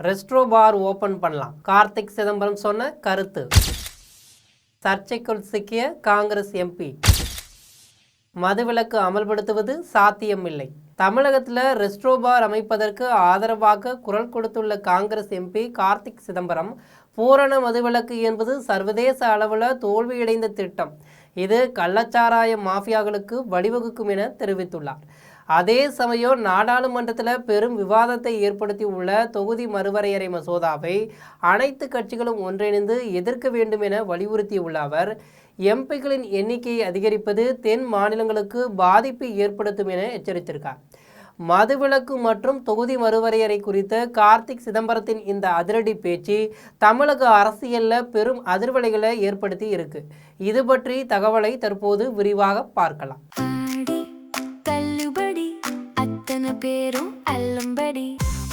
ரெஸ்ட்ரோ bar open பண்ணலாம். கார்த்திக் சிதம்பரம் சொன்ன கருத்து. சர்ச்சைக்குள் சிக்கிய காங்கிரஸ் எம்பி. மதுவிலக்கு அமல்படுத்துவது சாத்தியமில்லை. தமிழகத்தில் ரெஸ்ட்ரோ பார் அமைப்பதற்கு ஆதரவாக குரல் கொடுத்துள்ள காங்கிரஸ் எம்பி கார்த்திக் சிதம்பரம், பூரண மதுவிலக்கு என்பது சர்வதேச அளவில் தோல்வியடைந்த திட்டம், இது கள்ளச்சாராய மாஃபியாக்களுக்கு வழிவகுக்கும் என தெரிவித்துள்ளார். அதே சமயம் நாடாளுமன்றத்தில் பெரும் விவாதத்தை ஏற்படுத்தி உள்ள தொகுதி மறுவரையறை மசோதாவை அனைத்து கட்சிகளும் ஒன்றிணைந்து எதிர்க்க வேண்டும் என வலியுறுத்தியுள்ள அவர், எம்பிக்களின் எண்ணிக்கையை அதிகரிப்பது தென் மாநிலங்களுக்கு பாதிப்பை ஏற்படுத்தும் என எச்சரித்திருக்கார். மதுவிலக்கு மற்றும் தொகுதி மறுவரையறை குறித்த கார்த்திக் சிதம்பரத்தின் இந்த அதிரடி பேச்சு தமிழக அரசியலில் பெரும் அதிர்வலைகளை ஏற்படுத்தி இருக்கு. இது பற்றி தகவலை தற்போது விரிவாக பார்க்கலாம்.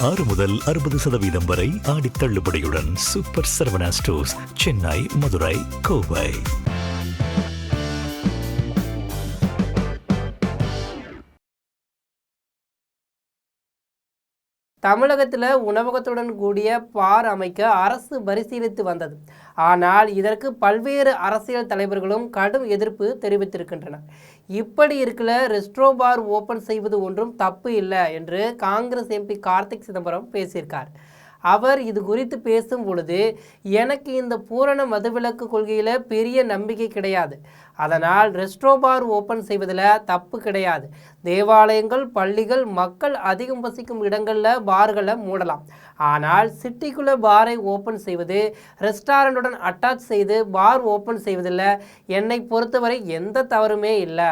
6 முதல் 60% வரை ஆடி தள்ளுபடியுடன் சூப்பர் சரவணா ஸ்டோர்ஸ், சென்னை, மதுரை, கோவை. தமிழகத்தில் உணவகத்துடன் கூடிய பார் அமைக்க அரசு பரிசீலித்து வந்தது. ஆனால் இதற்கு பல்வேறு அரசியல் தலைவர்களும் கடும் எதிர்ப்பு தெரிவித்திருக்கின்றனர். இப்படி இருக்கல ரெஸ்ட்ரோ பார் ஓபன் செய்வது ஒன்றும் தப்பு இல்லை என்று காங்கிரஸ் எம்பி கார்த்திக் சிதம்பரம் பேசியிருக்கார். அவர் இது குறித்து பேசும் பொழுது, எனக்கு இந்த பூரண மதுவிலக்கு கொள்கையில் பெரிய நம்பிக்கை கிடையாது. அதனால் ரெஸ்ட்ரோ பார் ஓப்பன் செய்வதில் தப்பு கிடையாது. தேவாலயங்கள், பள்ளிகள், மக்கள் அதிகம் வசிக்கும் இடங்களில் பார்களை மூடலாம். ஆனால் சிட்டிக்குள்ளே பாரை ஓப்பன் செய்வது, ரெஸ்டாரண்ட்டுடன் அட்டாச் செய்து பார் ஓப்பன் செய்வதில் என்னை பொறுத்தவரை எந்த தவறுமே இல்லை.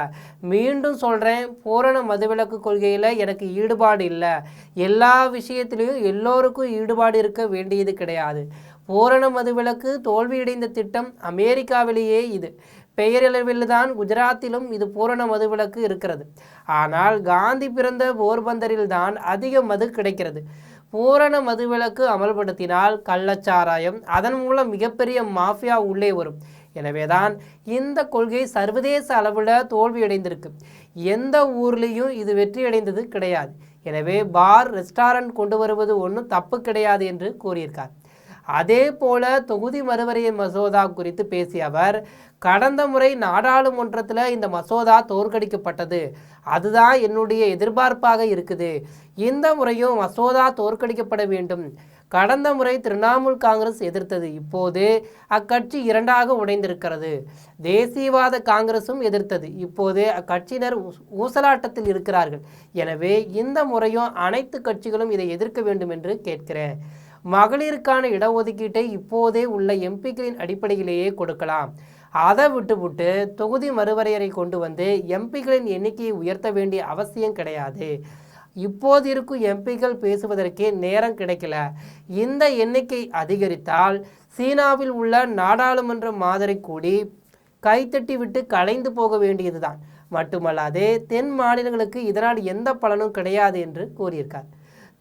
மீண்டும் சொல்கிறேன், பூரண மதுவிலக்கு கொள்கையில் எனக்கு ஈடுபாடு இல்லை. எல்லா விஷயத்திலையும் எல்லோருக்கும் ஈடுபாடு இருக்க வேண்டியது கிடையாது. பூரண மதுவிலக்கு தோல்வியடைந்த திட்டம் அமெரிக்காவிலேயே இது. பெயரளவில் தான் குஜராத்திலும் இது பூரண மதுவிலக்கு இருக்கிறது. ஆனால் காந்தி பிறந்த போர்பந்தரில் தான் அதிக மது கிடைக்கிறது. பூரண மதுவிலக்கு அமல்படுத்தினால் கள்ளச்சாராயம், அதன் மூலம் மிகப்பெரிய மாஃபியா உள்ளே வரும். எனவேதான் இந்த கொள்கை சர்வதேச அளவில் தோல்வியடைந்திருக்கு. எந்த ஊர்லேயும் இது வெற்றியடைந்தது கிடையாது. எனவே பார், ரெஸ்டாரண்ட் கொண்டு வருவது ஒன்றும் தப்பு கிடையாது என்று கூறியிருக்கார். அதே போல தொகுதி மறுவரையறை மசோதா குறித்து பேசிய அவர், கடந்த முறை நாடாளுமன்றத்தில் இந்த மசோதா தோற்கடிக்கப்பட்டது. அதுதான் என்னுடைய எதிர்பார்ப்பாக இருக்குது. இந்த முறையும் மசோதா தோற்கடிக்கப்பட வேண்டும். கடந்த முறை திரிணாமுல் காங்கிரஸ் எதிர்த்தது. இப்போது அக்கட்சி இரண்டாக உடைந்திருக்கிறது. தேசியவாத காங்கிரசும் எதிர்த்தது. இப்போது அக்கட்சியினர் ஊசலாட்டத்தில் இருக்கிறார்கள். எனவே இந்த முறையும் அனைத்து கட்சிகளும் இதை எதிர்க்க வேண்டும் என்று கேட்கிறேன். மகளிருக்கான இடஒதுக்கீட்டை இப்போதே உள்ள எம்பிக்களின் அடிப்படையிலேயே கொடுக்கலாம். அதை விட்டுவிட்டு தொகுதி மறுவரையறை கொண்டு வந்து எம்பிக்களின் எண்ணிக்கையை உயர்த்த வேண்டிய அவசியம் கிடையாது. இப்போது இருக்கும் எம்பிக்கள் பேசுவதற்கே நேரம் கிடைக்கல. இந்த எண்ணிக்கை அதிகரித்தால் சீனாவில் உள்ள நாடாளுமன்ற மாதிரி கூடி கைத்தட்டி விட்டு கலைந்து போக வேண்டியதுதான். மட்டுமல்லாது தென் மாநிலங்களுக்கு இதனால் எந்த பலனும் கிடையாது என்று கூறியிருக்கார்.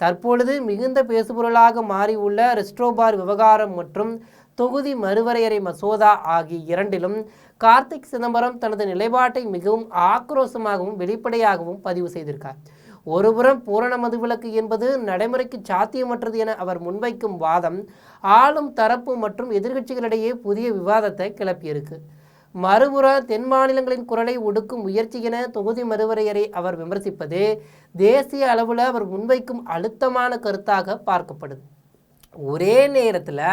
தற்பொழுது மிகுந்த பேசுபொருளாக மாறி உள்ள ரெஸ்ட்ரோ பார் விவகாரம் மற்றும் தொகுதி மறுவரையறை மசோதா ஆகிய இரண்டிலும் கார்த்திக் சிதம்பரம் தனது நிலைப்பாட்டை மிகவும் ஆக்ரோஷமாகவும் வெளிப்படையாகவும் பதிவு செய்திருக்கார். ஒருபுறம் பூரண மதுவிலக்கு என்பது நடைமுறைக்கு சாத்தியமற்றது என அவர் முன்வைக்கும் வாதம் ஆளும் தரப்பு மற்றும் எதிர்க்கட்சிகளிடையே புதிய விவாதத்தை கிளப்பியிருக்கு. மறுபுறம் தென் மாநிலங்களின் குரலை ஒடுக்கும் முயற்சி என தொகுதி மறுவரையறை அவர் விமர்சிப்பது தேசிய அளவில் அவர் முன்வைக்கும் அழுத்தமான கருத்தாக பார்க்கப்படுது. ஒரே நேரத்தில்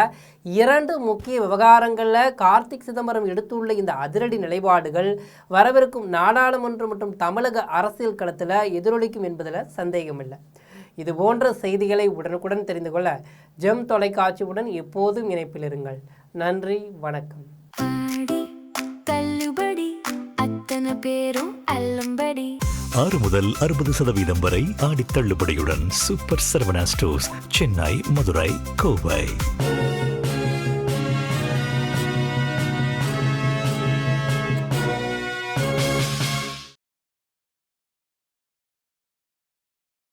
இரண்டு முக்கிய விவகாரங்களில் கார்த்திக் சிதம்பரம் எடுத்துள்ள இந்த அதிரடி நிலைப்பாடுகள் வரவிருக்கும் நாடாளுமன்றம் மற்றும் தமிழக அரசியல் களத்தில் எதிரொலிக்கும் என்பதில் சந்தேகமில்லை. இது போன்ற செய்திகளை உடனுக்குடன் தெரிந்து கொள்ள ஜெம் தொலைக்காட்சியுடன் எப்போதும் இணைப்பில் இருங்கள். நன்றி, வணக்கம். 6 முதல் 60% வரை ஆடி தள்ளுபடியுடன் சூப்பர் சரவணா ஸ்டோர்ஸ், சென்னை, மதுரை, கோவை.